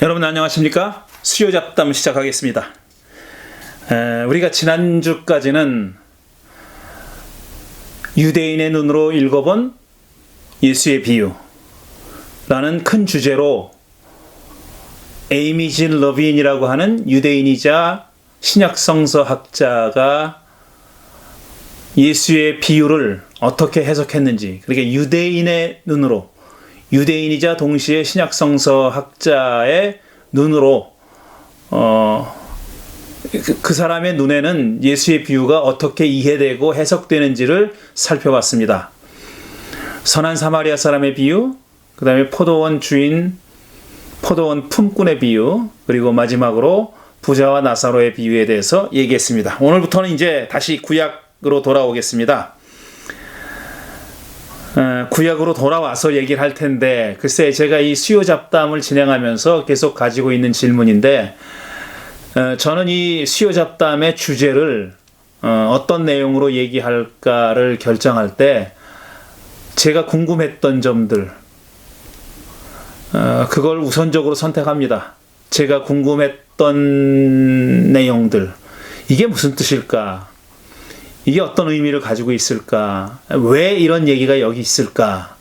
여러분 안녕하십니까? 수요 잡담 시작하겠습니다. 우리가 지난주까지는 유대인의 눈으로 읽어본 예수의 비유라는 큰 주제로 에이미 진 러빈이라고 하는 유대인이자 신약성서 학자가 예수의 비유를 어떻게 해석했는지, 그러니까 유대인의 눈으로, 유대인이자 동시에 신약성서 학자의 눈으로 그 사람의 눈에는 예수의 비유가 어떻게 이해되고 해석되는지를 살펴봤습니다. 선한 사마리아 사람의 비유, 그 다음에 포도원 품꾼의 비유, 그리고 마지막으로 부자와 나사로의 비유에 대해서 얘기했습니다. 오늘부터는 이제 다시 구약으로 돌아오겠습니다. 구약으로 돌아와서 얘기를 할 텐데, 글쎄 제가 이 수요 잡담을 진행하면서 계속 가지고 있는 질문인데, 저는 이 수요 잡담의 주제를 어떤 내용으로 얘기할까를 결정할 때 제가 궁금했던 점들, 그걸 우선적으로 선택합니다. 제가 궁금했던 내용들, 이게 무슨 뜻일까? 이게 어떤 의미를 가지고 있을까? 왜 이런 얘기가 여기 있을까?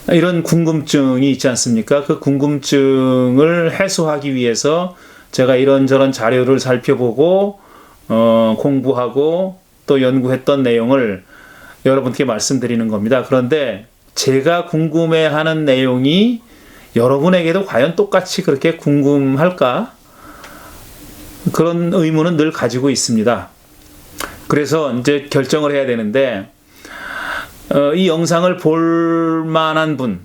이런 궁금증이 있지 않습니까? 그 궁금증을 해소하기 위해서 제가 이런저런 자료를 살펴보고 공부하고 또 연구했던 내용을 여러분께 말씀드리는 겁니다. 그런데 제가 궁금해하는 내용이 여러분에게도 과연 똑같이 그렇게 궁금할까? 그런 의문은 늘 가지고 있습니다. 그래서 이제 결정을 해야 되는데, 이 영상을 볼 만한 분,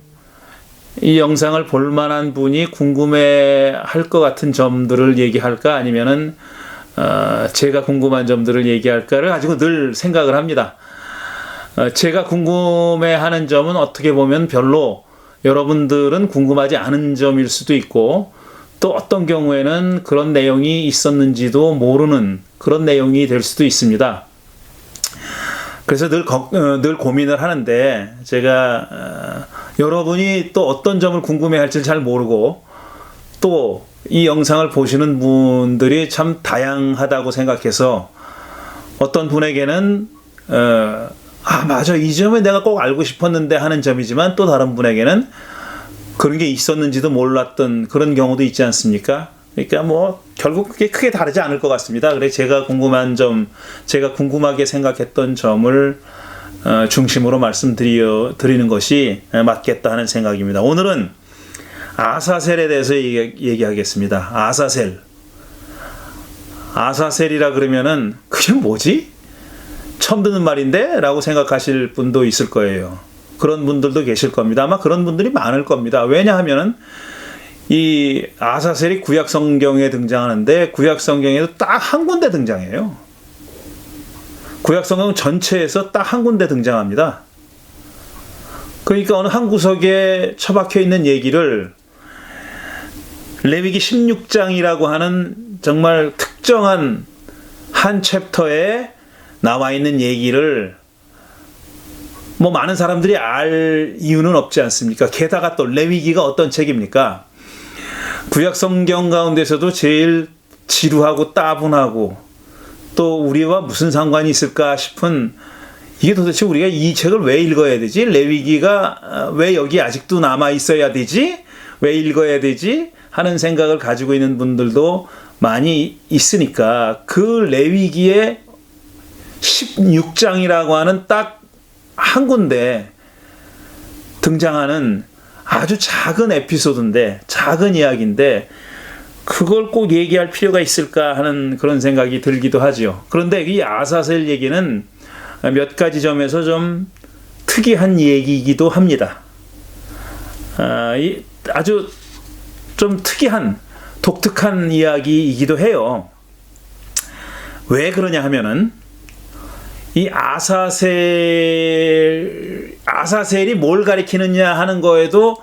이 영상을 볼 만한 분이 궁금해 할 것 같은 점들을 얘기할까, 아니면은, 제가 궁금한 점들을 얘기할까를 가지고 늘 생각을 합니다. 제가 궁금해 하는 점은 어떻게 보면 별로 여러분들은 궁금하지 않은 점일 수도 있고, 또 어떤 경우에는 그런 내용이 있었는지도 모르는 그런 내용이 될 수도 있습니다. 그래서 늘 고민을 하는데, 제가 여러분이 또 어떤 점을 궁금해할지 잘 모르고, 또 이 영상을 보시는 분들이 참 다양하다고 생각해서 어떤 분에게는 맞아, 이 점은 내가 꼭 알고 싶었는데 하는 점이지만, 또 다른 분에게는 그런 게 있었는지도 몰랐던 그런 경우도 있지 않습니까? 그러니까 결국 그게 크게 다르지 않을 것 같습니다. 그래서 제가 궁금한 점, 제가 궁금하게 생각했던 점을 중심으로 말씀드리는 것이 맞겠다 하는 생각입니다. 오늘은 아사셀에 대해서 얘기하겠습니다. 아사셀이라 그러면은 그게 뭐지? 처음 듣는 말인데? 라고 생각하실 분도 있을 거예요. 그런 분들도 계실 겁니다. 아마 그런 분들이 많을 겁니다. 왜냐하면은 이 아사셀이 구약 성경에 등장하는데, 구약 성경에도 딱 한 군데 등장해요. 구약 성경 전체에서 딱 한 군데 등장합니다. 그러니까 어느 한 구석에 처박혀 있는 얘기를 레위기 16장이라고 하는 정말 특정한 한 챕터에 나와 있는 얘기를 많은 사람들이 알 이유는 없지 않습니까? 게다가 또 레위기가 어떤 책입니까? 구약 성경 가운데서도 제일 지루하고 따분하고, 또 우리와 무슨 상관이 있을까 싶은, 이게 도대체 우리가 이 책을 왜 읽어야 되지? 레위기가 왜 여기 아직도 남아 있어야 되지? 왜 읽어야 되지? 하는 생각을 가지고 있는 분들도 많이 있으니까, 그 레위기의 16장이라고 하는 딱 한 군데 등장하는 아주 작은 에피소드인데, 작은 이야기인데, 그걸 꼭 얘기할 필요가 있을까 하는 그런 생각이 들기도 하죠. 그런데 이 아사셀 얘기는 몇 가지 점에서 좀 특이한 얘기이기도 합니다. 아주 좀 특이한, 독특한 이야기이기도 해요. 왜 그러냐 하면은, 이 아사셀이 뭘 가리키느냐 하는 거에도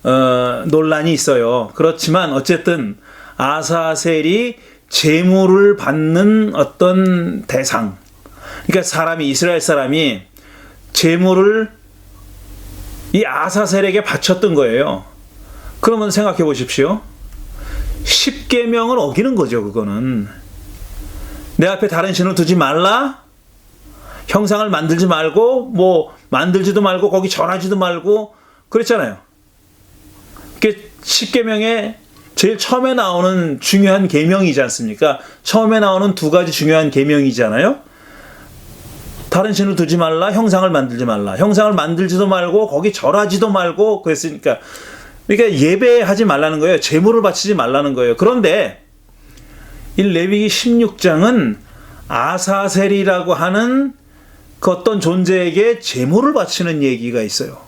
논란이 있어요. 그렇지만 어쨌든 아사셀이 제물을 받는 어떤 대상, 그러니까 이스라엘 사람이 제물을 이 아사셀에게 바쳤던 거예요. 그러면 생각해 보십시오. 십계명을 어기는 거죠. 그거는 내 앞에 다른 신을 두지 말라, 형상을 만들지 말고 뭐 만들지도 말고 거기 절하지도 말고 그랬잖아요. 그게 십계명의 제일 처음에 나오는 중요한 계명이지 않습니까? 처음에 나오는 두 가지 중요한 계명이잖아요. 다른 신을 두지 말라, 형상을 만들지 말라. 형상을 만들지도 말고 거기 절하지도 말고 그랬으니까, 그러니까 예배하지 말라는 거예요. 제물을 바치지 말라는 거예요. 그런데 이 레위기 16장은 아사셀이라고 하는 그 어떤 존재에게 제물을 바치는 얘기가 있어요.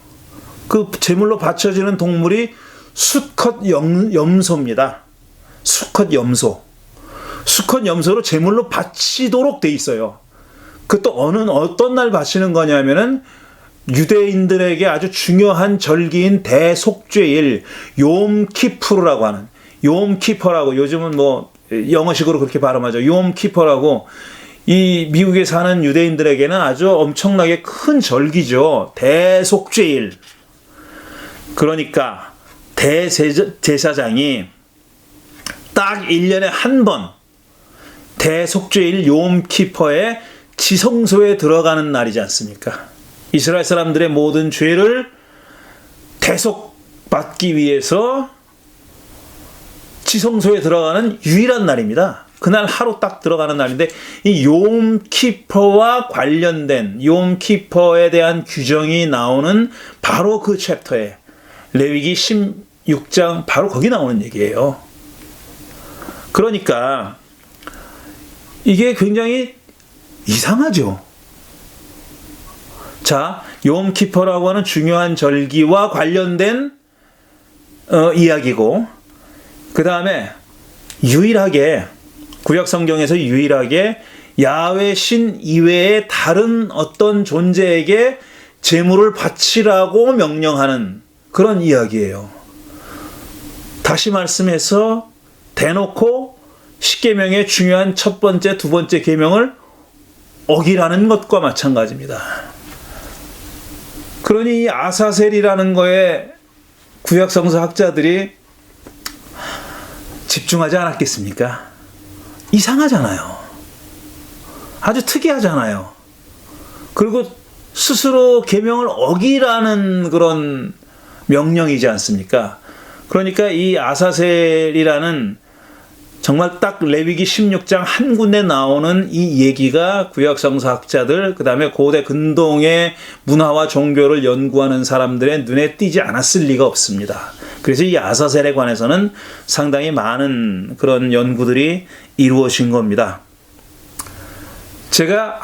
그 제물로 바쳐지는 동물이 수컷 염소입니다. 수컷 염소. 수컷 염소로 제물로 바치도록 돼 있어요. 그것도 어떤 날 바치는 거냐면은 유대인들에게 아주 중요한 절기인 대속죄일 욤키푸르라고 하는, 욤키퍼라고 요즘은 뭐 영어식으로 그렇게 발음하죠. 욤키퍼라고 이 미국에 사는 유대인들에게는 아주 엄청나게 큰 절기죠. 대속죄일. 그러니까 대제사장이 딱 1년에 한 번 대속죄일 욤키퍼에 지성소에 들어가는 날이지 않습니까? 이스라엘 사람들의 모든 죄를 대속받기 위해서 지성소에 들어가는 유일한 날입니다. 그날 하루 딱 들어가는 날인데 이 욤키퍼와 관련된 욤키퍼에 대한 규정이 나오는 바로 그 챕터에 레위기 16장 바로 거기 나오는 얘기예요. 그러니까 이게 굉장히 이상하죠. 자, 욤키퍼라고 하는 중요한 절기와 관련된 이야기고, 그 다음에 유일하게 구약 성경에서 유일하게 야훼 신 이외의 다른 어떤 존재에게 제물을 바치라고 명령하는 그런 이야기예요. 다시 말씀해서 대놓고 십계명의 중요한 첫 번째, 두 번째 계명을 어기라는 것과 마찬가지입니다. 그러니 이 아사셀이라는 거에 구약 성서 학자들이 집중하지 않았겠습니까? 이상하잖아요. 아주 특이하잖아요. 그리고 스스로 계명을 어기라는 그런 명령이지 않습니까? 그러니까 이 아사셀이라는 정말 딱 레위기 16장 한 군데 나오는 이 얘기가 구약 성서학자들, 그 다음에 고대 근동의 문화와 종교를 연구하는 사람들의 눈에 띄지 않았을 리가 없습니다. 그래서 이 아사셀에 관해서는 상당히 많은 그런 연구들이 이루어진 겁니다. 제가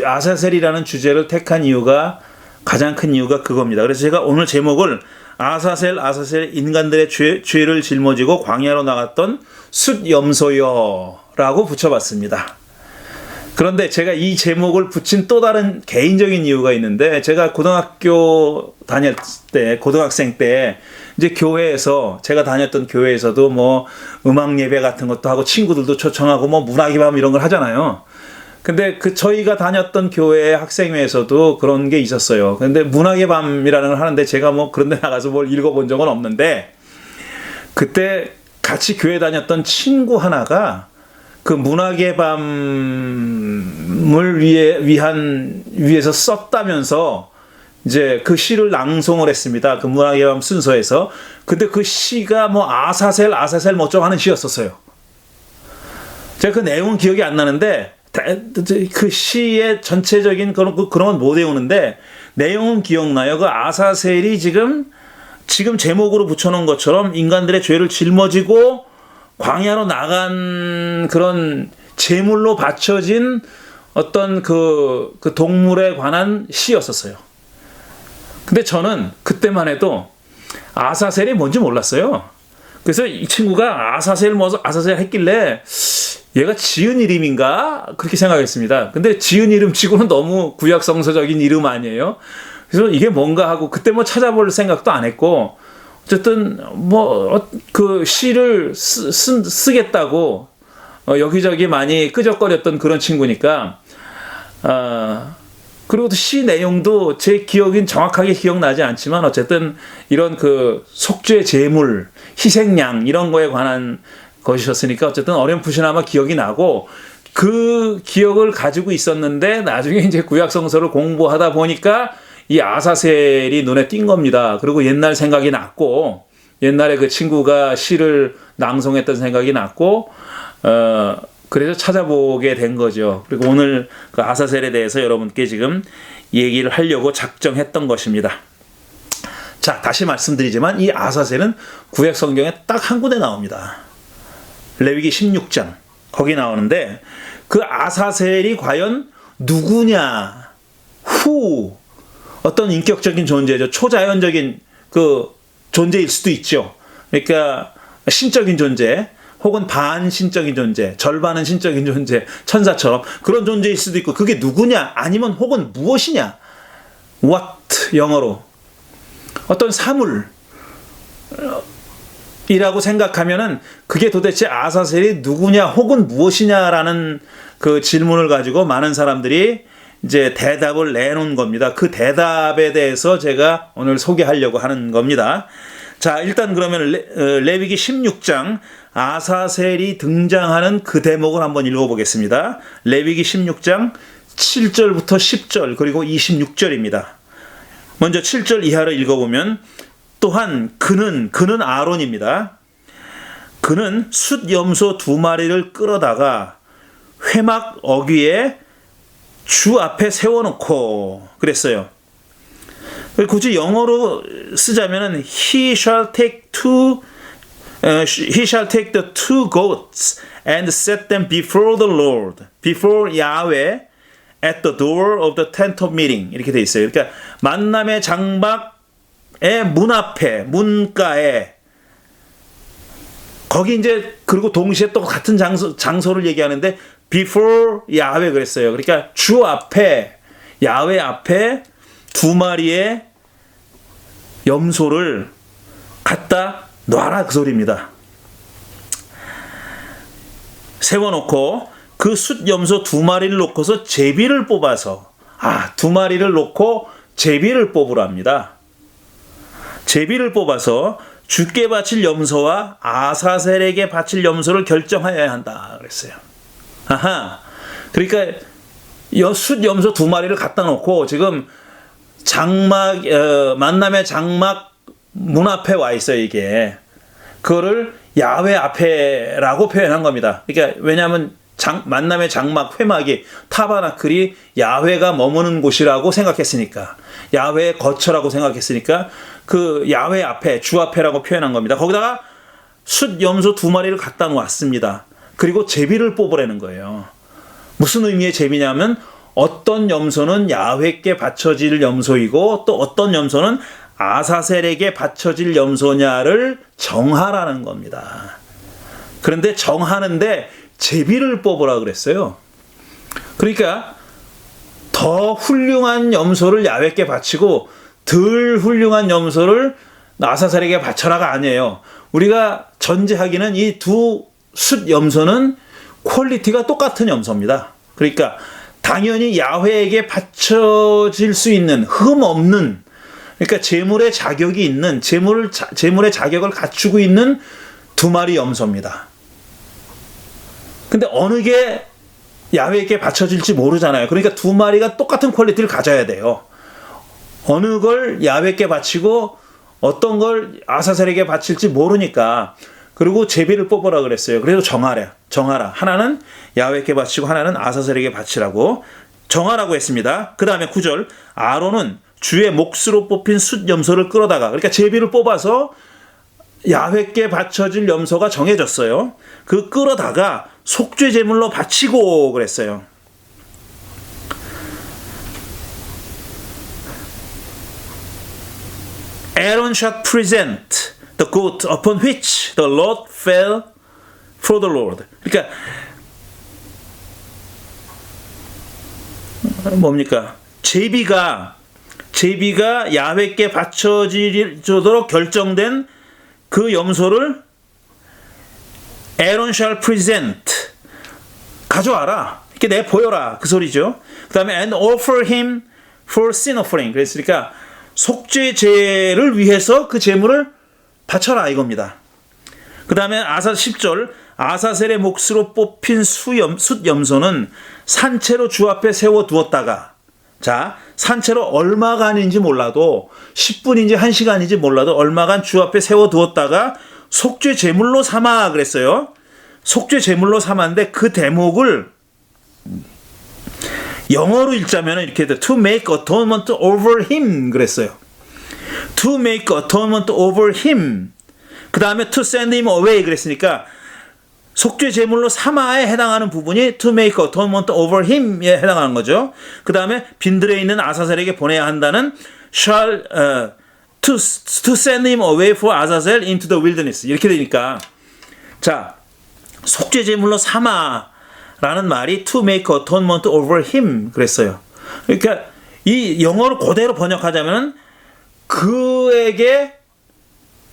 아사셀이라는 주제를 택한 이유가, 가장 큰 이유가 그겁니다. 그래서 제가 오늘 제목을 아사셀 인간들의 죄를 짊어지고 광야로 나갔던 숫염소여 라고 붙여봤습니다. 그런데 제가 이 제목을 붙인 또 다른 개인적인 이유가 있는데, 제가 고등학교 다닐 때, 고등학생 때 이제 교회에서, 제가 다녔던 교회에서도 뭐 음악 예배 같은 것도 하고 친구들도 초청하고 뭐 문학의 밤 이런 걸 하잖아요. 근데 저희가 다녔던 교회 학생회에서도 그런 게 있었어요. 근데 문학의 밤이라는 걸 하는데 제가 뭐 그런 데 나가서 뭘 읽어본 적은 없는데, 그때 같이 교회 다녔던 친구 하나가 그 문학의 밤을 위해서 썼다면서 이제 그 시를 낭송을 했습니다. 그 문학의 밤 순서에서. 근데 그 시가 뭐 아사셀 뭐 좀 하는 시였었어요. 제가 그 내용은 기억이 안 나는데 그 시의 전체적인 그런 건 못 외우는데 내용은 기억나요. 그 아사셀이 지금 제목으로 붙여놓은 것처럼 인간들의 죄를 짊어지고 광야로 나간 그런 제물로 바쳐진 어떤 그 동물에 관한 시였었어요. 근데 저는 그때만 해도 아사셀이 뭔지 몰랐어요. 그래서 이 친구가 아사셀 했길래 얘가 지은 이름인가? 그렇게 생각했습니다. 근데 지은 이름 치고는 너무 구약성서적인 이름 아니에요? 그래서 이게 뭔가 하고 그때 뭐 찾아볼 생각도 안 했고, 어쨌든 뭐 그 시를 쓰겠다고 여기저기 많이 끄적거렸던 그런 친구니까 그리고 또 시 내용도 제 기억은 정확하게 기억나지 않지만 어쨌든 이런 그 속죄 제물, 희생양 이런 거에 관한 것이었으니까 어쨌든 어렴풋이나마 기억이 나고 그 기억을 가지고 있었는데 나중에 이제 구약 성서를 공부하다 보니까 이 아사셀이 눈에 띈 겁니다. 그리고 옛날 생각이 났고 옛날에 그 친구가 시를 낭송했던 생각이 났고 그래서 찾아보게 된 거죠. 그리고 오늘 그 아사셀에 대해서 여러분께 지금 얘기를 하려고 작정했던 것입니다. 자, 다시 말씀드리지만 이 아사셀은 구약 성경에 딱 한 군데 나옵니다. 레위기 16장 거기 나오는데 그 아사셀이 과연 누구냐? 어떤 인격적인 존재죠. 초자연적인 그 존재일 수도 있죠. 그러니까 신적인 존재 혹은 반신적인 존재, 절반은 신적인 존재, 천사처럼 그런 존재일 수도 있고 그게 누구냐? 아니면 혹은 무엇이냐? What 영어로 어떤 사물 이라고 생각하면은 그게 도대체 아사셀이 누구냐 혹은 무엇이냐라는 그 질문을 가지고 많은 사람들이 이제 대답을 내놓은 겁니다. 그 대답에 대해서 제가 오늘 소개하려고 하는 겁니다. 자, 일단 그러면 레위기 16장 아사셀이 등장하는 그 대목을 한번 읽어보겠습니다. 레위기 16장 7절부터 10절 그리고 26절입니다. 먼저 7절 이하를 읽어보면 또한 그는 아론입니다. 그는 숫염소 2마리를 끌어다가 회막 어귀에 주 앞에 세워놓고 그랬어요. 굳이 영어로 쓰자면은 he shall take the 2 goats and set them before the Lord, before Yahweh, at the door of the tent of meeting 이렇게 돼 있어요. 그러니까 만남의 장막의 문 앞에 문가에 거기 이제 그리고 동시에 또 같은 장소를 얘기하는데 before 야훼 그랬어요. 그러니까 주 앞에 야훼 앞에 2마리의 염소를 갖다 놔라 그 소리입니다. 세워놓고 그 숫염소 2마리를 놓고서 제비를 뽑아서 2마리를 놓고 제비를 뽑으랍니다. 제비를 뽑아서 주께 바칠 염소와 아사셀에게 바칠 염소를 결정하여야 한다 그랬어요. 그러니까 숫염소 2마리를 갖다 놓고 지금 장막 만남의 장막 문 앞에 와 있어요. 이게 그거를 야훼 앞에라고 표현한 겁니다. 그러니까 왜냐하면 만남의 장막 회막이 타바나클이 야훼가 머무는 곳이라고 생각했으니까 야훼의 거처라고 생각했으니까 그 야훼 앞에 주 앞에라고 표현한 겁니다. 거기다가 숫염소 2마리를 갖다 놓았습니다. 그리고 제비를 뽑으라는 거예요. 무슨 의미의 제비냐면 어떤 염소는 야훼께 바쳐질 염소이고 또 어떤 염소는 아사셀에게 바쳐질 염소냐를 정하라는 겁니다. 그런데 정하는데 제비를 뽑으라 그랬어요. 그러니까 더 훌륭한 염소를 야훼께 바치고 덜 훌륭한 염소를 아사셀에게 바쳐라가 아니에요. 우리가 전제하기는 이 두 숫 염소는 퀄리티가 똑같은 염소입니다. 그러니까 당연히 야훼에게 바쳐질 수 있는 흠 없는 그러니까 제물의 자격이 있는 제물의 자격을 갖추고 있는 2마리 염소입니다. 근데 어느 게 야훼에게 바쳐질지 모르잖아요. 그러니까 2마리가 똑같은 퀄리티를 가져야 돼요. 어느 걸 야훼에게 바치고 어떤 걸 아사셀에게 바칠지 모르니까 그리고 제비를 뽑으라 그랬어요. 그래서 정하라. 하나는 야훼에게 바치고 하나는 아사셀에게 바치라고 정하라고 했습니다. 그 다음에 9절 아론은 주의 몫으로 뽑힌 숫 염소를 끌어다가 그러니까 제비를 뽑아서 야훼께 바쳐질 염소가 정해졌어요. 그 끌어다가 속죄 제물로 바치고 그랬어요. Aaron shall present the goat upon which the Lord fell for the Lord. 그러니까 뭡니까? 제비가 야훼께 바쳐지도록 결정된 그 염소를 Aaron shall present 가져와라. 이렇게 내보여라 그 소리죠. 그 다음에 and offer him for sin offering. 그랬으니까 속죄제를 위해서 그 제물을 바쳐라 이겁니다. 그 다음에 아사 10절 아사셀의 몫으로 뽑힌 숫염소는 산채로 주 앞에 세워두었다가 자 산채로 얼마간인지 몰라도 10분인지 1시간인지 몰라도 얼마간 주 앞에 세워두었다가 속죄 제물로 삼아 그랬어요. 속죄 제물로 삼았는데 그 대목을 영어로 읽자면 이렇게 돼. To make atonement over him 그랬어요. To make atonement over him. 그 다음에 to send him away 그랬으니까 속죄 제물로 삼아에 해당하는 부분이 to make atonement over him에 해당하는 거죠. 그 다음에 빈들에 있는 아사셀에게 보내야 한다는 shall to send him away for Azazel into the wilderness 이렇게 되니까 자 속죄 제물로 삼아라는 말이 to make atonement over him 그랬어요. 그러니까 이 영어를 그대로 번역하자면 그에게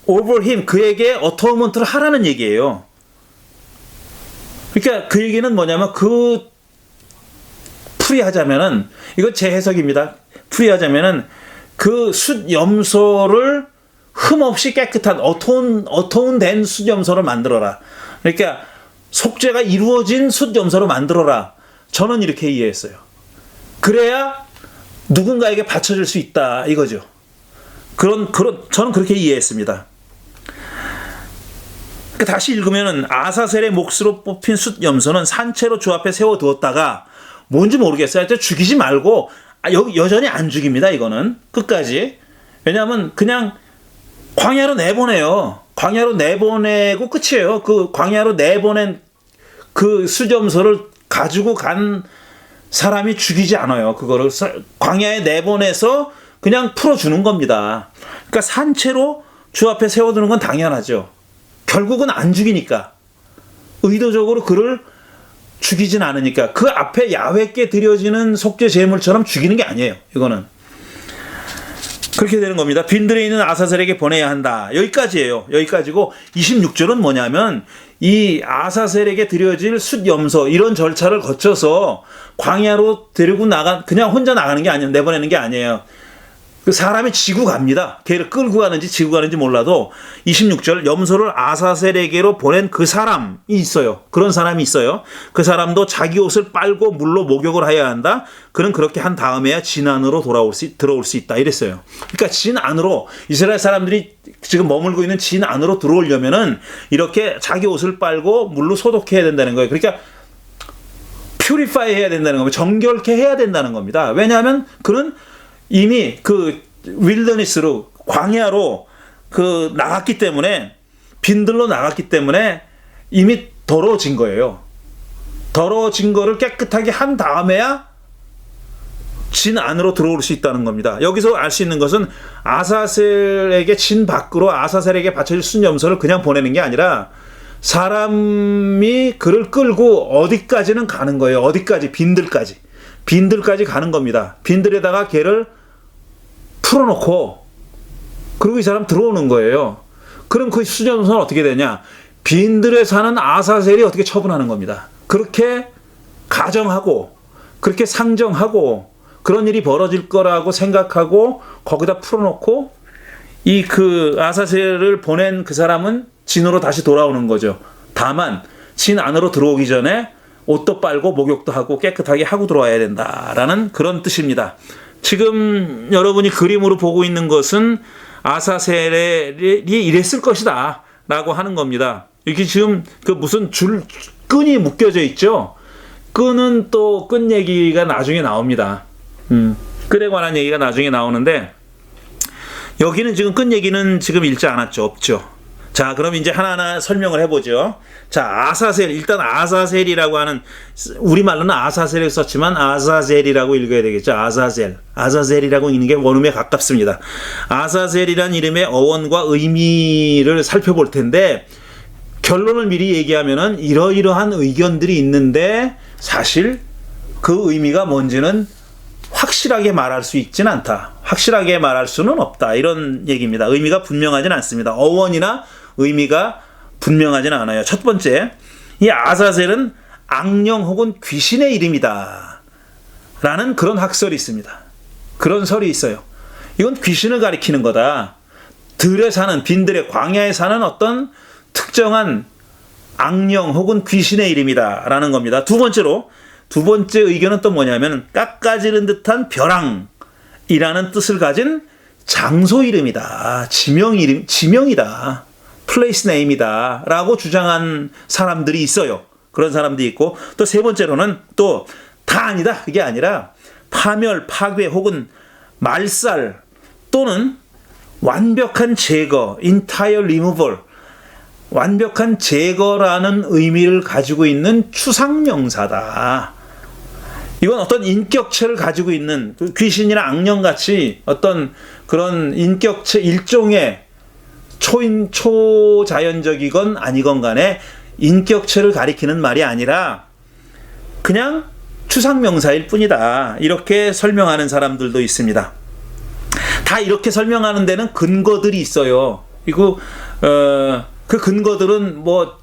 over him 그에게 atonement를 하라는 얘기예요. 그러니까 그 얘기는 뭐냐면 풀이하자면은 이거 제 해석입니다. 풀이하자면은 그 숫염소를 흠없이 깨끗한 어톤된 숫염소를 만들어라. 그러니까 속죄가 이루어진 숫염소를 만들어라. 저는 이렇게 이해했어요. 그래야 누군가에게 바쳐질 수 있다 이거죠. 저는 그렇게 이해했습니다. 다시 읽으면은 아사셀의 몫으로 뽑힌 숫염소는 산채로 주 앞에 세워두었다가 뭔지 모르겠어요. 하여튼 죽이지 말고 여전히 안 죽입니다. 이거는 끝까지. 왜냐하면 그냥 광야로 내보내요. 광야로 내보내고 끝이에요. 그 광야로 내보낸 그 숫염소를 가지고 간 사람이 죽이지 않아요. 그거를 광야에 내보내서 그냥 풀어주는 겁니다. 그러니까 산채로 주 앞에 세워두는 건 당연하죠. 결국은 안 죽이니까. 의도적으로 그를 죽이진 않으니까. 그 앞에 야훼께 드려지는 속죄 제물처럼 죽이는 게 아니에요. 이거는. 그렇게 되는 겁니다. 빈들에 있는 아사셀에게 보내야 한다. 여기까지예요. 여기까지고 26절은 뭐냐면 이 아사셀에게 드려질 숫염소 이런 절차를 거쳐서 광야로 데리고 그냥 혼자 나가는 게 아니에요. 내보내는 게 아니에요. 그 사람이 지고 갑니다. 걔를 끌고 가는지 지고 가는지 몰라도 26절 염소를 아사셀에게로 보낸 그 사람이 있어요. 그런 사람이 있어요. 그 사람도 자기 옷을 빨고 물로 목욕을 해야 한다. 그는 그렇게 한 다음에야 진 안으로 들어올 수 있다. 이랬어요. 그러니까 진 안으로 이스라엘 사람들이 지금 머물고 있는 진 안으로 들어오려면은 이렇게 자기 옷을 빨고 물로 소독해야 된다는 거예요. 그러니까 퓨리파이 해야 된다는 겁니다. 정결케 해야 된다는 겁니다. 왜냐하면 그는 이미 그 윌더니스로 광야로 나갔기 때문에 빈들로 나갔기 때문에 이미 더러워진 거예요. 더러워진 거를 깨끗하게 한 다음에야 진 안으로 들어올 수 있다는 겁니다. 여기서 알 수 있는 것은 아사셀에게 진 밖으로 아사셀에게 바쳐질 숫염소를 그냥 보내는 게 아니라 사람이 그를 끌고 어디까지는 가는 거예요. 어디까지? 빈들까지 가는 겁니다. 빈들에다가 걔를 풀어놓고 그리고 이 사람 들어오는 거예요. 그럼 그 숫염소는 어떻게 되냐? 빈들에 사는 아사셀이 어떻게 처분하는 겁니다. 그렇게 가정하고 그렇게 상정하고 그런 일이 벌어질 거라고 생각하고 거기다 풀어놓고 이 아사셀을 보낸 그 사람은 진으로 다시 돌아오는 거죠. 다만 진 안으로 들어오기 전에 옷도 빨고 목욕도 하고 깨끗하게 하고 들어와야 된다라는 그런 뜻입니다. 지금 여러분이 그림으로 보고 있는 것은 아사셀이 이랬을 것이다 라고 하는 겁니다. 이렇게 지금 무슨 끈이 묶여져 있죠. 끈은 또 끈 얘기가 나중에 나옵니다. 끈에 관한 얘기가 나중에 나오는데 여기는 지금 끈 얘기는 지금 읽지 않았죠. 없죠. 자, 그럼 이제 하나하나 설명을 해보죠. 자, 아사셀. 일단 아사셀이라고 하는, 우리말로는 아사셀을 썼지만 아사젤이라고 읽어야 되겠죠. 아사셀이라고 읽는 게 원음에 가깝습니다. 아사셀이란 이름의 어원과 의미를 살펴볼 텐데, 결론을 미리 얘기하면은 이러이러한 의견들이 있는데, 사실 그 의미가 뭔지는 확실하게 말할 수 있지는 않다. 확실하게 말할 수는 없다. 이런 얘기입니다. 의미가 분명하진 않습니다. 어원이나 의미가 분명하지는 않아요. 첫 번째, 이 아사셀은 악령 혹은 귀신의 이름이다 라는 그런 학설이 있습니다. 그런 설이 있어요. 이건 귀신을 가리키는 거다. 들에 사는, 빈들의 광야에 사는 어떤 특정한 악령 혹은 귀신의 이름이다 라는 겁니다. 두 번째 의견은 또 뭐냐면 깎아지른 듯한 벼랑이라는 뜻을 가진 장소 이름이다. 지명이다. 플레이스 네임이다 라고 주장한 사람들이 있어요. 그런 사람들이 있고, 또 세 번째로는 또 다 아니다, 그게 아니라 파멸, 파괴 혹은 말살 또는 완벽한 제거, entire removal, 완벽한 제거라는 의미를 가지고 있는 추상명사다. 이건 어떤 인격체를 가지고 있는 귀신이나 악령같이 어떤 그런 인격체 일종의 초자연적이건 아니건 간에 인격체를 가리키는 말이 아니라 그냥 추상명사일 뿐이다. 이렇게 설명하는 사람들도 있습니다. 다 이렇게 설명하는 데는 근거들이 있어요. 그리고 그 근거들은 뭐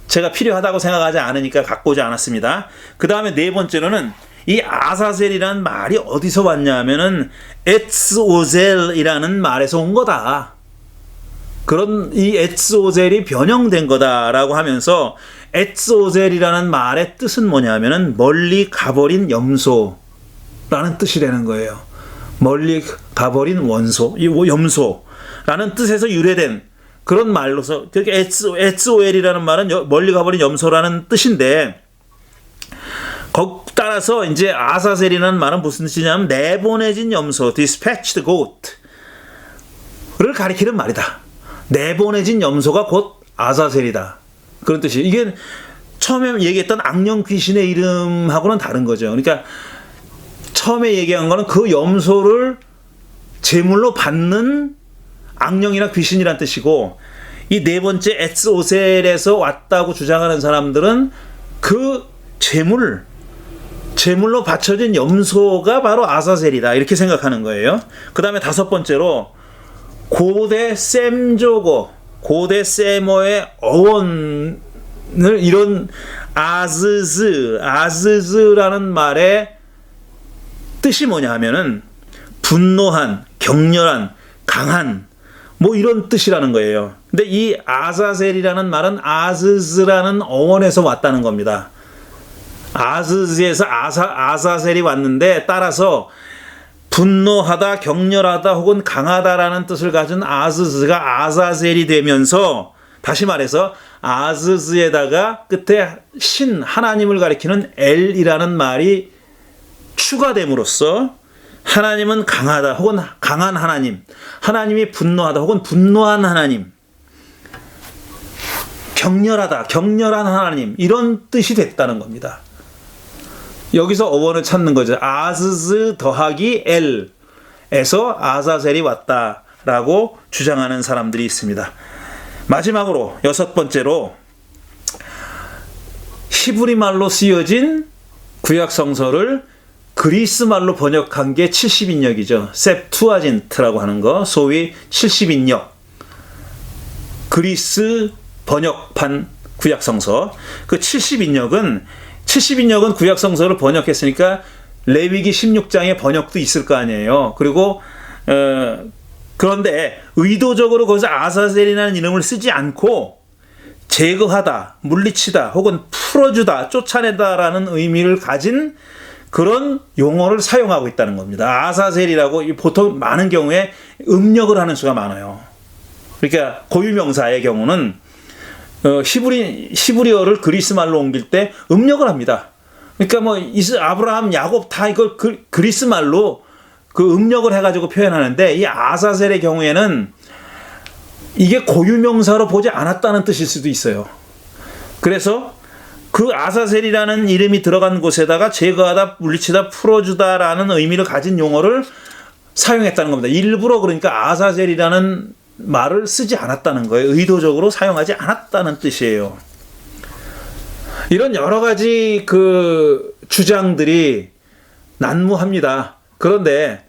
제가 필요하다고 생각하지 않으니까 갖고 오지 않았습니다. 그 다음에 네 번째로는 이 아사셀이라는 말이 어디서 왔냐 하면은 에츠오젤이라는 말에서 온 거다. 그런 이 에츠오젤이 변형된 거다라고 하면서, 에츠오젤이라는 말의 뜻은 뭐냐 하면은 멀리 가버린 염소라는 뜻이라는 거예요. 멀리 가버린 염소라는 뜻에서 유래된 그런 말로서, 그렇게 에츠오엘이라는 말은 멀리 가버린 염소라는 뜻인데, 따라서 이제 아사셀이라는 말은 무슨 뜻이냐면 내보내진 염소, dispatched goat를 가리키는 말이다. 내보내진 염소가 곧 아사셀이다. 그런 뜻이. 이게 처음에 얘기했던 악령 귀신의 이름하고는 다른 거죠. 그러니까 처음에 얘기한 거는 그 염소를 제물로 받는 악령이나 귀신이란 뜻이고, 이 네 번째 에츠오셀에서 왔다고 주장하는 사람들은 그 제물로 바쳐진 염소가 바로 아사셀이다, 이렇게 생각하는 거예요. 그 다음에 다섯 번째로 고대 셈조고, 고대 세모의 어원을 이런 아즈즈라는 말의 뜻이 뭐냐 하면은 분노한, 격렬한, 강한, 뭐 이런 뜻이라는 거예요. 근데 이 아사셀이라는 말은 아즈즈라는 어원에서 왔다는 겁니다. 아즈즈에서 아사셀이 왔는데, 따라서 분노하다, 격렬하다 혹은 강하다라는 뜻을 가진 아즈즈가 아사셀이 되면서, 다시 말해서 아즈즈에다가 끝에 신, 하나님을 가리키는 엘이라는 말이 추가됨으로써 하나님은 강하다 혹은 강한 하나님, 하나님이 분노하다 혹은 분노한 하나님, 격렬하다, 격렬한 하나님, 이런 뜻이 됐다는 겁니다. 여기서 어원을 찾는 거죠. 아즈즈 더하기 엘에서 아사셀이 왔다라고 주장하는 사람들이 있습니다. 마지막으로 여섯 번째로 히브리 말로 쓰여진 구약 성서를 그리스 말로 번역한 게 70인역이죠. 셉투아진트라고 하는 거, 소위 70인역. 그리스 번역판 구약 성서. 그 70인역은 구약 성서를 번역했으니까 레위기 16장의 번역도 있을 거 아니에요. 그리고 그런데 의도적으로 거기서 아사셀이라는 이름을 쓰지 않고 제거하다, 물리치다, 혹은 풀어주다, 쫓아내다라는 의미를 가진 그런 용어를 사용하고 있다는 겁니다. 아사셀이라고 보통 많은 경우에 음력을 하는 수가 많아요. 그러니까 고유명사의 경우는 히브리어를 그리스 말로 옮길 때 음력을 합니다. 그러니까 뭐 아브라함, 야곱 다 이걸 그리스 말로 그 음력을 해가지고 표현하는데, 이 아사셀의 경우에는 이게 고유명사로 보지 않았다는 뜻일 수도 있어요. 그래서 그 아사셀이라는 이름이 들어간 곳에다가 제거하다, 물리치다, 풀어주다라는 의미를 가진 용어를 사용했다는 겁니다. 일부러 그러니까 아사셀이라는 말을 쓰지 않았다는 거예요. 의도적으로 사용하지 않았다는 뜻이에요. 이런 여러 가지 그 주장들이 난무합니다. 그런데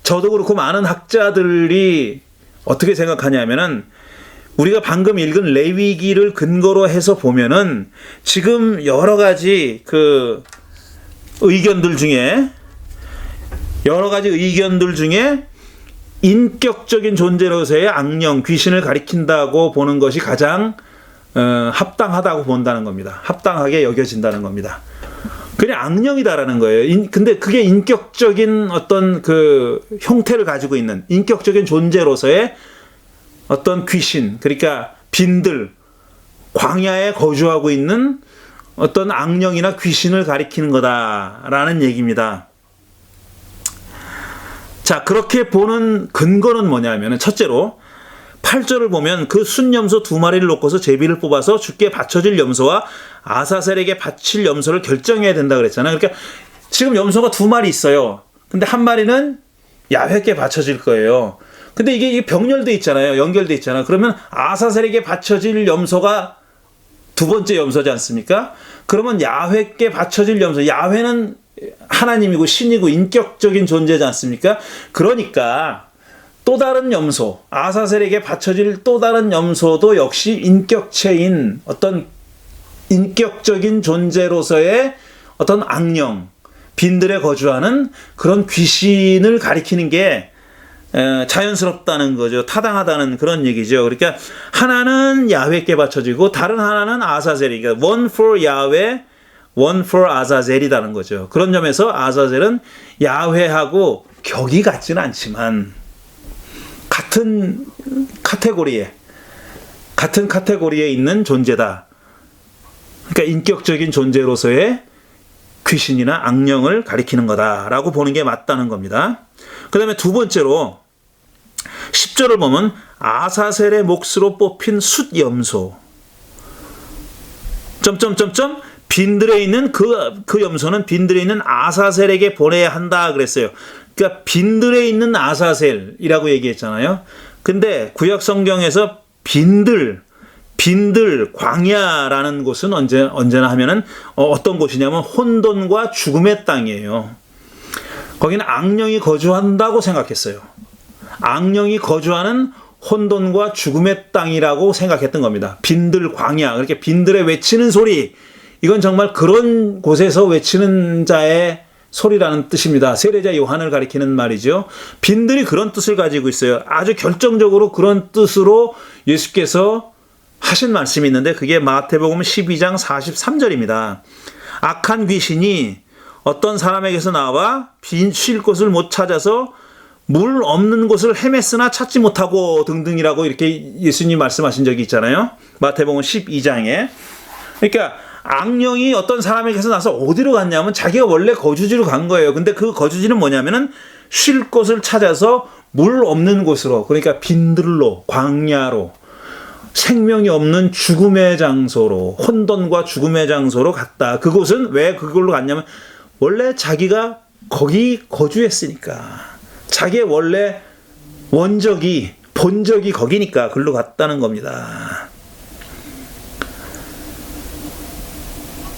저도 그렇고 많은 학자들이 어떻게 생각하냐면은, 우리가 방금 읽은 레위기를 근거로 해서 보면은 지금 여러 가지 그 의견들 중에 여러 가지 의견들 중에 인격적인 존재로서의 악령, 귀신을 가리킨다고 보는 것이 가장 합당하다고 본다는 겁니다. 합당하게 여겨진다는 겁니다. 그냥 악령이다라는 거예요. 근데 그게 인격적인 어떤 그 형태를 가지고 있는 인격적인 존재로서의 어떤 귀신, 그러니까 빈들, 광야에 거주하고 있는 어떤 악령이나 귀신을 가리키는 거다라는 얘기입니다. 자, 그렇게 보는 근거는 뭐냐면은 첫째로 8절을 보면 그 순염소 2마리를 놓고서 제비를 뽑아서 주께 바쳐질 염소와 아사셀에게 바칠 염소를 결정해야 된다 그랬잖아요. 그러니까 지금 염소가 2마리 있어요. 근데 한 마리는 야훼께 바쳐질 거예요. 근데 이게 병렬돼 있잖아요. 연결돼 있잖아요. 그러면 아사셀에게 바쳐질 염소가 두 번째 염소지 않습니까? 그러면 야훼께 바쳐질 염소, 야훼는 하나님이고 신이고 인격적인 존재지 않습니까? 그러니까 또 다른 염소, 아사셀에게 바쳐질 또 다른 염소도 역시 인격체인 어떤 인격적인 존재로서의 어떤 악령, 빈들에 거주하는 그런 귀신을 가리키는 게 자연스럽다는 거죠. 타당하다는 그런 얘기죠. 그러니까 하나는 야훼께 바쳐지고 다른 하나는 아사셀이, 그러니까 one for 야훼, one for 아사셀이라는 거죠. 그런 점에서 아사셀은 야훼하고 격이 같지는 않지만 같은 카테고리에 있는 존재다. 그러니까 인격적인 존재로서의 귀신이나 악령을 가리키는 거다라고 보는 게 맞다는 겁니다. 그 다음에 두 번째로 10절을 보면 아사셀의 몫으로 뽑힌 숫염소 빈들에 있는 그 염소는 빈들에 있는 아사셀에게 보내야 한다 그랬어요. 그러니까 빈들에 있는 아사셀이라고 얘기했잖아요. 근데 구약 성경에서 빈들 광야라는 곳은 언제나 하면은 어떤 곳이냐면 혼돈과 죽음의 땅이에요. 거기는 악령이 거주한다고 생각했어요. 악령이 거주하는 혼돈과 죽음의 땅이라고 생각했던 겁니다. 빈들 광야, 그렇게 빈들에 외치는 소리, 이건 정말 그런 곳에서 외치는 자의 소리라는 뜻입니다. 세례자 요한을 가리키는 말이죠. 빈들이 그런 뜻을 가지고 있어요. 아주 결정적으로 그런 뜻으로 예수께서 하신 말씀이 있는데 그게 마태복음 12장 43절입니다. 악한 귀신이 어떤 사람에게서 나와 쉴 곳을 못 찾아서 물 없는 곳을 헤맸으나 찾지 못하고 등등이라고 이렇게 예수님 말씀하신 적이 있잖아요. 마태복음 12장에. 그러니까 악령이 어떤 사람에게서 나서 어디로 갔냐면 자기가 원래 거주지로 간 거예요. 근데 그 거주지는 뭐냐면은 쉴 곳을 찾아서 물 없는 곳으로, 그러니까 빈들로, 광야로, 생명이 없는 죽음의 장소로, 혼돈과 죽음의 장소로 갔다. 그곳은 왜 그걸로 갔냐면 원래 자기가 거기 거주했으니까, 자기의 원래 원적이, 본적이 거기니까 글로 갔다는 겁니다.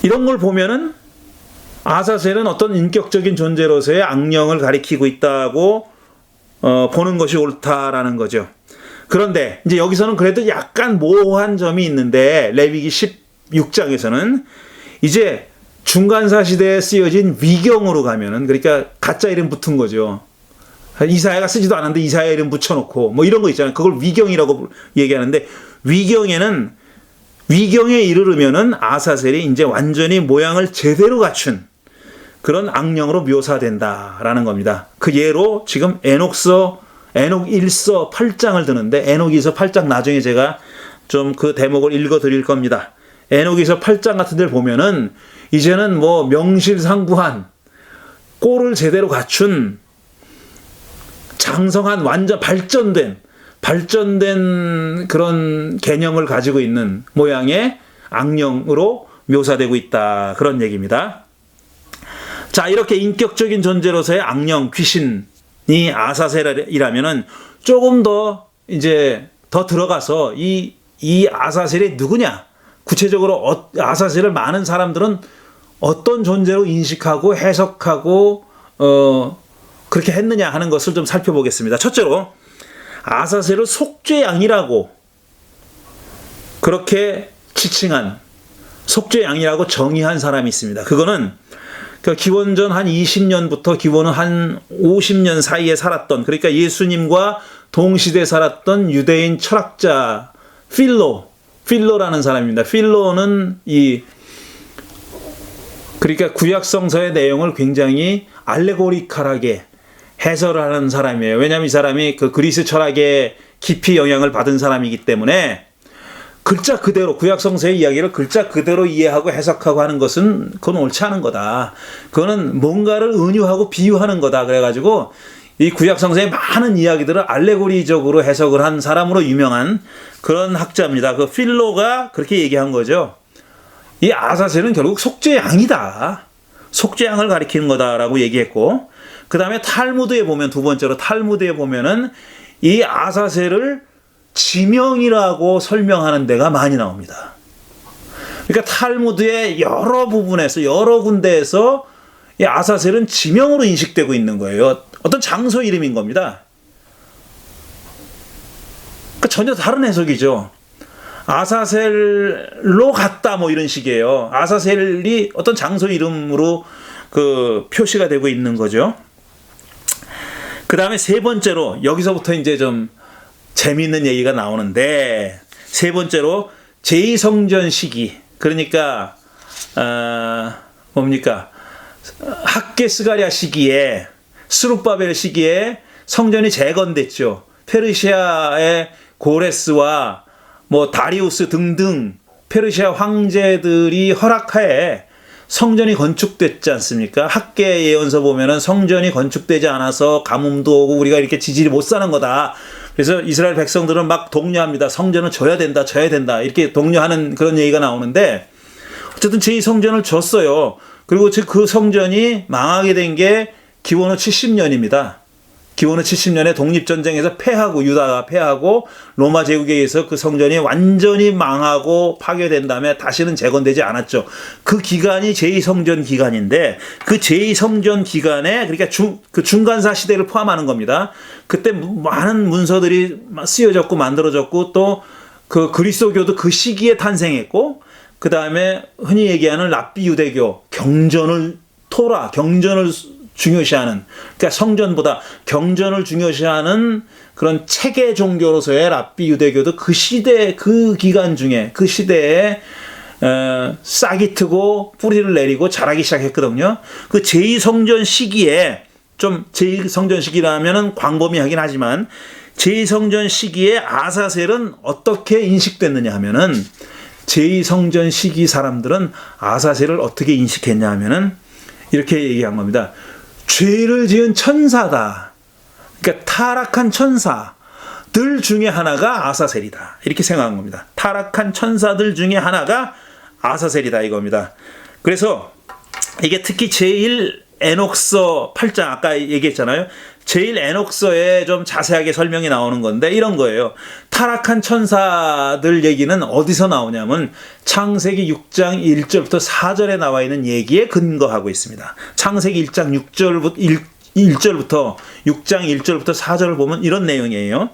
이런 걸 보면은 아사셀은 어떤 인격적인 존재로서의 악령을 가리키고 있다고 보는 것이 옳다라는 거죠. 그런데 이제 여기서는 그래도 약간 모호한 점이 있는데 레위기 16장에서는 이제 중간사 시대에 쓰여진 위경으로 가면은, 그러니까 가짜 이름 붙은 거죠. 이사야가 쓰지도 않았는데 이사야 이름 붙여놓고 뭐 이런 거 있잖아요. 그걸 위경이라고 얘기하는데, 위경에 이르르면은 아사셀이 이제 완전히 모양을 제대로 갖춘 그런 악령으로 묘사된다라는 겁니다. 그 예로 지금 에녹 1서 8장을 드는데, 에녹 2서 8장 나중에 제가 좀 그 대목을 읽어 드릴 겁니다. 에녹 2서 8장 같은 데를 보면은 이제는 뭐 명실상부한 꼴을 제대로 갖춘 장성한 완전 발전된 그런 개념을 가지고 있는 모양의 악령으로 묘사되고 있다. 그런 얘기입니다. 자, 이렇게 인격적인 존재로서의 악령, 귀신이 아사셀이라면은 조금 더 이제 더 들어가서 이 아사셀이 누구냐? 구체적으로 아사셀을 많은 사람들은 어떤 존재로 인식하고 해석하고 그렇게 했느냐 하는 것을 좀 살펴보겠습니다. 첫째로 아사셀을 속죄양이라고 그렇게 지칭한, 속죄양이라고 정의한 사람이 있습니다. 그거는 그러니까 기원전 한 20년부터 기원은 한 50년 사이에 살았던, 그러니까 예수님과 동시대 살았던 유대인 철학자 필로라는 사람입니다. 필로는 그러니까 구약 성서의 내용을 굉장히 알레고리컬하게 해설을 하는 사람이에요. 왜냐하면 이 사람이 그 그리스 철학에 깊이 영향을 받은 사람이기 때문에 글자 그대로 구약 성서의 이야기를 글자 그대로 이해하고 해석하고 하는 것은 그건 옳지 않은 거다. 그거는 뭔가를 은유하고 비유하는 거다. 그래가지고 이 구약 성서의 많은 이야기들을 알레고리적으로 해석을 한 사람으로 유명한 그런 학자입니다. 그 필로가 그렇게 얘기한 거죠. 이 아사셀은 결국 속죄양이다. 속죄양을 가리키는 거다라고 얘기했고, 그 다음에 탈무드에 보면, 두 번째로 탈무드에 보면은 이 아사셀을 지명이라고 설명하는 데가 많이 나옵니다. 그러니까 탈무드의 여러 부분에서, 여러 군데에서 이 아사셀은 지명으로 인식되고 있는 거예요. 어떤 장소 이름인 겁니다. 그러니까 전혀 다른 해석이죠. 아사셀로 갔다 뭐 이런 식이에요. 아사셀이 어떤 장소 이름으로 그 표시가 되고 있는 거죠. 그 다음에 세 번째로, 여기서부터 이제 좀 재미있는 얘기가 나오는데, 세 번째로 제2성전 시기, 그러니까 뭡니까? 학계 스가랴 시기에, 스룹바벨 시기에 성전이 재건됐죠. 페르시아의 고레스와 뭐 다리우스 등등 페르시아 황제들이 허락하에 성전이 건축됐지 않습니까? 학계 예언서 보면은 성전이 건축되지 않아서 가뭄도 오고 우리가 이렇게 지질이 못 사는 거다. 그래서 이스라엘 백성들은 막 독려합니다. 성전은 져야 된다, 져야 된다. 이렇게 독려하는 그런 얘기가 나오는데, 어쨌든 제2성전을 졌어요. 그리고 그 성전이 망하게 된 게 기원후 70년입니다. 기원후 70년에 독립전쟁에서 패하고, 유다가 패하고 로마 제국에 의해서 그 성전이 완전히 망하고 파괴된 다음에 다시는 재건되지 않았죠. 그 기간이 제2성전 기간인데, 그 제2성전 기간에, 그러니까 그 중간사 시대를 포함하는 겁니다. 그때 많은 문서들이 쓰여졌고 만들어졌고, 또 그 그리스도교도 그 시기에 탄생했고, 그 다음에 흔히 얘기하는 랍비 유대교, 경전을 중요시하는, 그러니까 성전보다 경전을 중요시하는 그런 체계 종교로서의 랍비 유대교도 그 시대, 그 기간 중에, 그 시대에 싹이 트고 뿌리를 내리고 자라기 시작했거든요. 그 제2성전 시기에, 좀 제2성전 시기라면은 광범위하긴 하지만, 제2성전 시기에 아사셀은 어떻게 인식됐느냐 하면은, 제2성전 시기 사람들은 아사셀을 어떻게 인식했냐 하면은 이렇게 얘기한 겁니다. 죄를 지은 천사다. 그러니까 타락한 천사들 중에 하나가 아사셀이다. 이렇게 생각한 겁니다. 타락한 천사들 중에 하나가 아사셀이다 이겁니다. 그래서 이게 특히 제1에녹서 8장, 아까 얘기했잖아요. 제1에녹서에 좀 자세하게 설명이 나오는 건데 이런 거예요. 타락한 천사들 얘기는 어디서 나오냐면 창세기 6장 1절부터 4절에 나와 있는 얘기에 근거하고 있습니다. 창세기 1장 1절부터 6장 1절부터 4절을 보면 이런 내용이에요.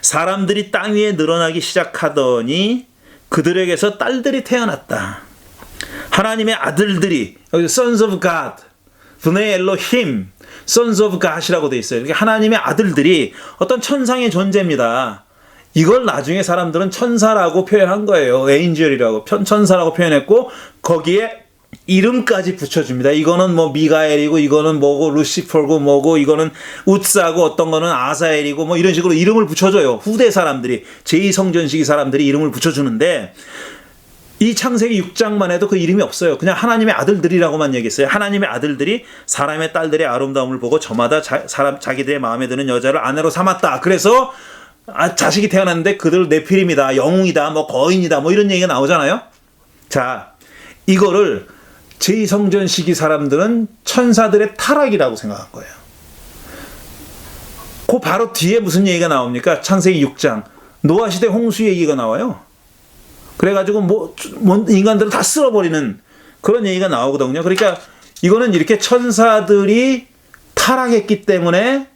사람들이 땅 위에 늘어나기 시작하더니 그들에게서 딸들이 태어났다. 하나님의 아들들이, 여기서 sons of God, 브네 엘로힘, sons of God이라고 되어 있어요. 그러니까 하나님의 아들들이 어떤 천상의 존재입니다. 이걸 나중에 사람들은 천사라고 표현한 거예요. 에인젤이라고, 천사라고 표현했고, 거기에 이름까지 붙여줍니다. 이거는 뭐 미가엘이고, 이거는 뭐고, 루시퍼고 뭐고, 이거는 우츠하고, 어떤 거는 아사엘이고, 뭐 이런 식으로 이름을 붙여줘요. 후대 사람들이, 제2성전 시기 사람들이 이름을 붙여주는데, 이 창세기 6장만 해도 그 이름이 없어요. 그냥 하나님의 아들들이라고만 얘기했어요. 하나님의 아들들이 사람의 딸들의 아름다움을 보고 저마다 자기들의 마음에 드는 여자를 아내로 삼았다. 그래서 자식이 태어났는데 그들 네피림이다, 영웅이다, 뭐 거인이다, 뭐 이런 얘기가 나오잖아요. 자, 이거를 제2성전 시기 사람들은 천사들의 타락이라고 생각한 거예요. 그 바로 뒤에 무슨 얘기가 나옵니까? 창세기 6장 노아 시대 홍수 얘기가 나와요. 그래가지고 뭐 인간들을 다 쓸어버리는 그런 얘기가 나오거든요. 그러니까 이거는 이렇게 천사들이 타락했기 때문에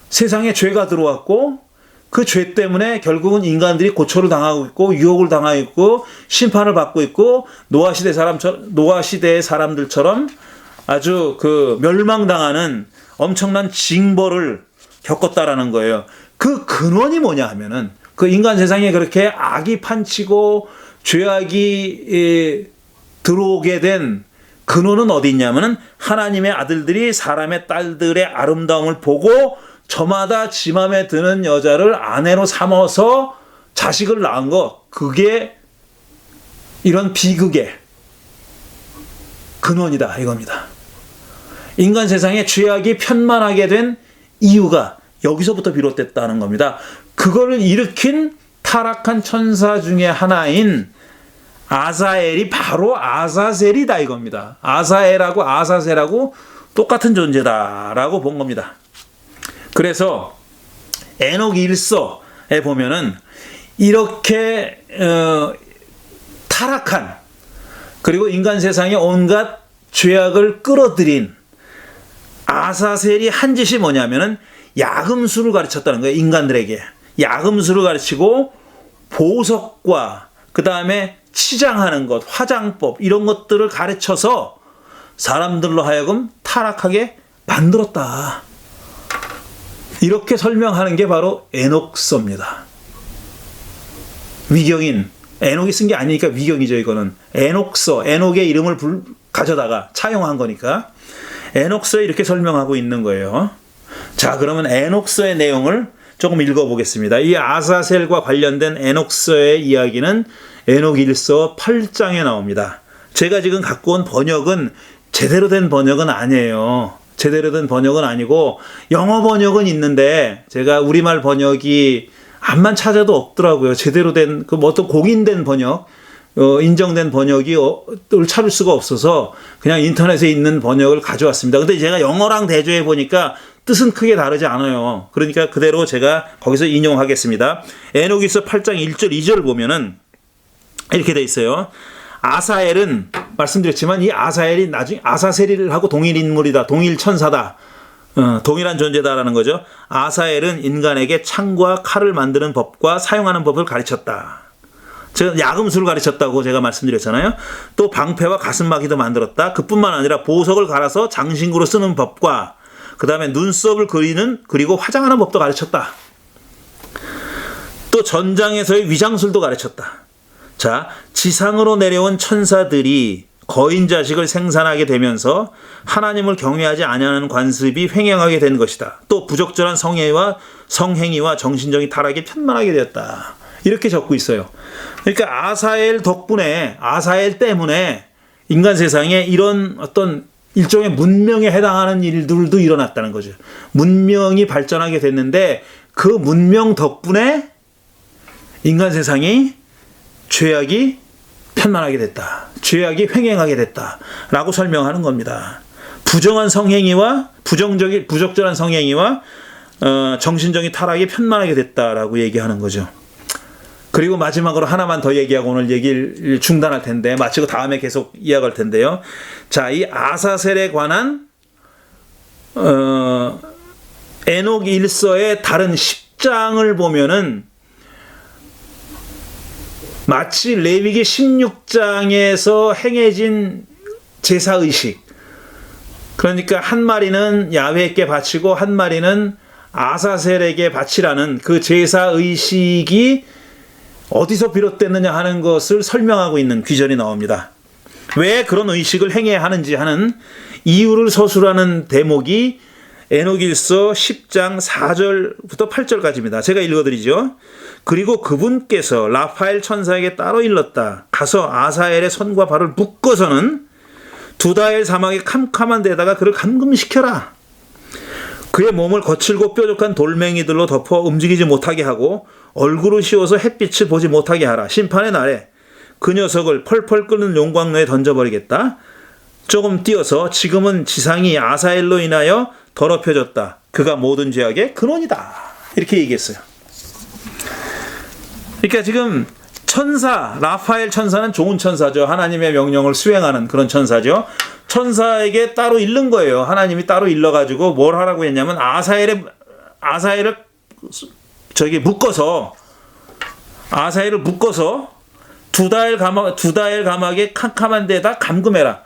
세상에 죄가 들어왔고, 그 죄 때문에 결국은 인간들이 고초를 당하고 있고 유혹을 당하고 있고 심판을 받고 있고, 노아 시대의 사람들처럼 아주 그 멸망당하는 엄청난 징벌을 겪었다라는 거예요. 그 근원이 뭐냐 하면은 그 인간 세상에 그렇게 악이 판치고 죄악이 들어오게 된 근원은 어디 있냐면은 하나님의 아들들이 사람의 딸들의 아름다움을 보고 저마다 지 맘에 드는 여자를 아내로 삼아서 자식을 낳은 거, 그게 이런 비극의 근원이다 이겁니다. 인간 세상에 죄악이 편만하게 된 이유가 여기서부터 비롯됐다는 겁니다. 그거를 일으킨 타락한 천사 중에 하나인 아사엘이 바로 아사셀이다 이겁니다. 아사엘하고 아사셀하고 똑같은 존재다라고 본 겁니다. 그래서 에녹 1서에 보면은 이렇게 타락한, 그리고 인간 세상에 온갖 죄악을 끌어들인 아사셀이 한 짓이 뭐냐면은 야금수를 가르쳤다는 거예요. 인간들에게 야금수를 가르치고 보석과 그 다음에 치장하는 것, 화장법 이런 것들을 가르쳐서 사람들로 하여금 타락하게 만들었다. 이렇게 설명하는 게 바로 에녹서입니다. 위경인, 에녹이 쓴 게 아니니까 위경이죠. 이거는 에녹서, 에녹의 이름을 가져다가 차용한 거니까 에녹서에 이렇게 설명하고 있는 거예요. 자, 그러면 에녹서의 내용을 조금 읽어보겠습니다. 이 아사셀과 관련된 에녹서의 이야기는 에녹 1서 8장에 나옵니다. 제가 지금 갖고 온 번역은 제대로 된 번역은 아니에요. 제대로 된 번역은 아니고 영어 번역은 있는데 제가 우리말 번역이 암만 찾아도 없더라고요. 제대로 된 그 어떤 공인된 번역, 인정된 번역을 찾을 수가 없어서 그냥 인터넷에 있는 번역을 가져왔습니다. 근데 제가 영어랑 대조해 보니까 뜻은 크게 다르지 않아요. 그러니까 그대로 제가 거기서 인용하겠습니다. 에녹기서 8장 1절 2절 보면은 이렇게 돼 있어요. 아사엘은 말씀드렸지만 이 아사엘이 나중에 아사셀하고 동일 인물이다. 동일 천사다. 동일한 존재다라는 거죠. 아사엘은 인간에게 창과 칼을 만드는 법과 사용하는 법을 가르쳤다. 제가 야금수를 가르쳤다고 제가 말씀드렸잖아요. 또 방패와 가슴막이도 만들었다. 그뿐만 아니라 보석을 갈아서 장신구로 쓰는 법과 그 다음에 눈썹을 그리고 화장하는 법도 가르쳤다. 또 전장에서의 위장술도 가르쳤다. 자, 지상으로 내려온 천사들이 거인 자식을 생산하게 되면서 하나님을 경외하지 아니하는 관습이 횡행하게 된 것이다. 또 부적절한 성행위와 정신적인 타락이 편만하게 되었다. 이렇게 적고 있어요. 그러니까 아사엘 때문에 인간 세상에 이런 어떤 일종의 문명에 해당하는 일들도 일어났다는 거죠. 문명이 발전하게 됐는데 그 문명 덕분에 인간 세상이 죄악이 편만하게 됐다. 죄악이 횡행하게 됐다라고 설명하는 겁니다. 부정한 성행위와 부적절한 성행위와 정신적인 타락이 편만하게 됐다라고 얘기하는 거죠. 그리고 마지막으로 하나만 더 얘기하고 오늘 얘기를 중단할 텐데 마치고 다음에 계속 이야기할 텐데요. 자, 이 아사셀에 관한 에녹 1서의 다른 10장을 보면은 마치 레위기 16장에서 행해진 제사의식, 그러니까 한 마리는 야훼께 바치고 한 마리는 아사셀에게 바치라는 그 제사의식이 어디서 비롯됐느냐 하는 것을 설명하고 있는 귀절이 나옵니다. 왜 그런 의식을 행해야 하는지 하는 이유를 서술하는 대목이 에녹일서 10장 4절부터 8절까지입니다. 제가 읽어드리죠. 그리고 그분께서 라파엘 천사에게 따로 일렀다. 가서 아사엘의 손과 발을 묶어서는 두다엘 사막의 캄캄한 데다가 그를 감금시켜라. 그의 몸을 거칠고 뾰족한 돌멩이들로 덮어 움직이지 못하게 하고 얼굴을 씌워서 햇빛을 보지 못하게 하라. 심판의 날에 그 녀석을 펄펄 끓는 용광로에 던져버리겠다. 조금 띄어서 지금은 지상이 아사엘로 인하여 더럽혀졌다. 그가 모든 죄악의 근원이다. 이렇게 얘기했어요. 그러니까 지금 라파엘 천사는 좋은 천사죠. 하나님의 명령을 수행하는 그런 천사죠. 천사에게 따로 일른 거예요. 하나님이 따로 일러가지고 뭘 하라고 했냐면 아사엘을 묶어서 두다엘 가막의 캄캄한 데다 감금해라.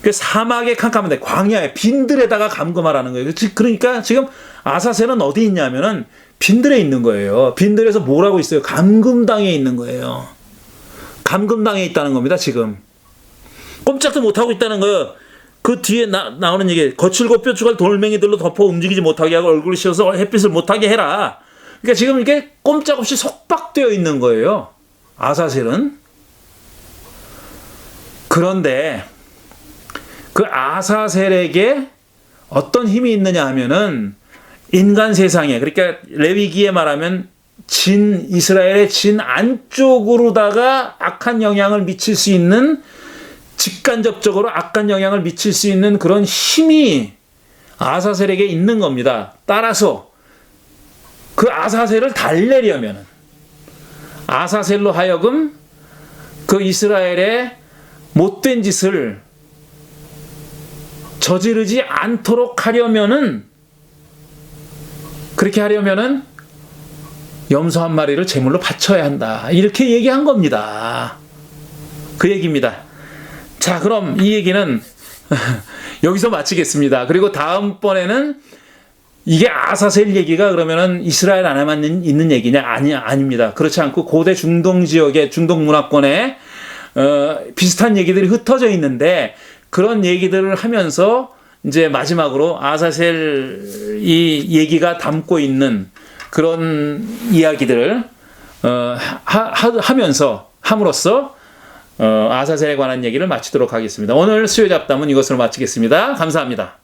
그 사막의 캄캄한데 광야에 빈들에다가 감금하라는 거예요. 그러니까 지금 아사셀은 어디 있냐면은 빈들에 있는 거예요. 빈들에서 뭘 하고 있어요? 감금당해 있는 거예요. 감금당해 있다는 겁니다. 지금 꼼짝도 못 하고 있다는 거예요. 그 뒤에 나오는 얘기, 거칠고 뾰족한 돌멩이들로 덮어 움직이지 못하게 하고 얼굴을 씌워서 햇빛을 못하게 해라. 그러니까 지금 이게 꼼짝없이 속박되어 있는 거예요. 아사셀은. 그런데 그 아사셀에게 어떤 힘이 있느냐 하면은 인간 세상에, 그러니까 레위기에 말하면 이스라엘의 진 안쪽으로다가 악한 영향을 미칠 수 있는, 직간접적으로 악한 영향을 미칠 수 있는 그런 힘이 아사셀에게 있는 겁니다. 따라서 그 아사셀을 달래려면, 아사셀로 하여금 그 이스라엘의 못된 짓을 저지르지 않도록 하려면은, 그렇게 하려면은 염소 한 마리를 제물로 바쳐야 한다. 이렇게 얘기한 겁니다. 그 얘기입니다. 자, 그럼 이 얘기는 여기서 마치겠습니다. 그리고 다음번에는 이게 아사셀 얘기가 그러면은 이스라엘 안에만 있는 얘기냐? 아닙니다. 그렇지 않고 고대 중동 지역의 중동 문화권에 비슷한 얘기들이 흩어져 있는데, 그런 얘기들을 하면서 이제 마지막으로 아사셀 이 얘기가 담고 있는 그런 이야기들을 함으로써 아사셀에 관한 얘기를 마치도록 하겠습니다. 오늘 수요 잡담은 이것으로 마치겠습니다. 감사합니다.